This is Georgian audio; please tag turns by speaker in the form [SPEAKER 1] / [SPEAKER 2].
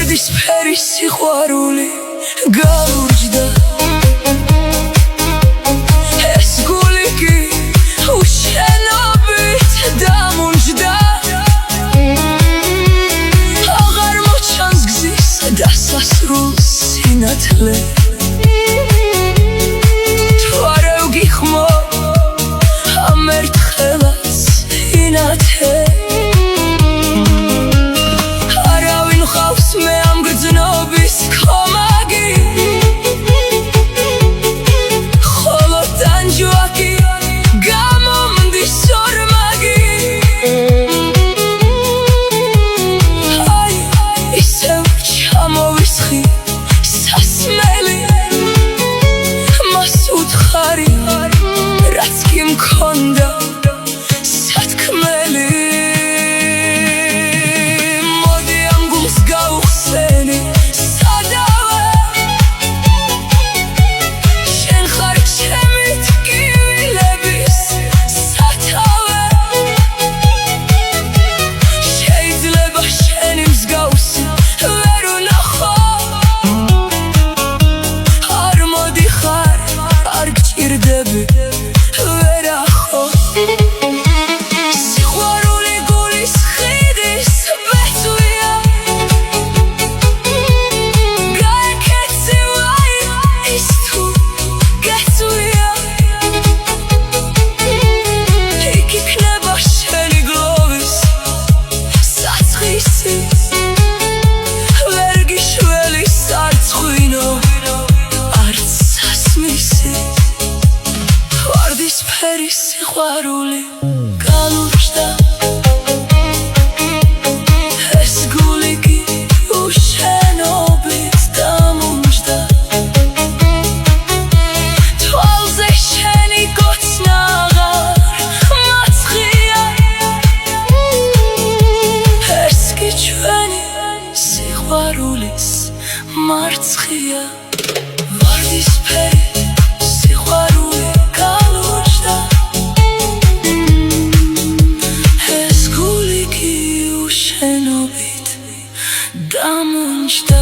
[SPEAKER 1] ვარდისფერი სიყვარული გალურჯდა ეს გული კი უშენობით დამუნჯდა აღარ მოჩანს გზის დასასრულ სინათლე თუ არა ვგიხმო ამ ერთხელაც ინათე არავინ ხავს მე ამ გრძნობის ქომაგი ხოლო ტანჯვაკი გამომდის ორმაგი აი ისევ ჩამოვისხი სასმელი მას უთხარი რაც კი მქონდა სათქმელი მოდი ამ გულს გავუხსენი სადავე შენ ხარ ჩემი ტკივილების სათავე შეიძლება შენი მსგავსი ვერ ვნახო არ მოდიხარ არ გჭირდები ვერახო სიყვარული გულის ხიდის ბეწვია გაეკეცივაი ის თუ გეწვია იქ იქნება შენი გლოვის საცხისი ვერ გიშველი სარცხვინო არც სასმისი ვარდისფერი სიყვარული გალურჯდა ეს გული კი უშენობით დამუნჯდა თვალზე შენი გოცნა აღარ მაცხია ეს კი ჩვენი სიყვარულის მარცხია ვარდისფერი სიყვარული გალურჯდა ეს გული კი უშენობით დამუნჯდა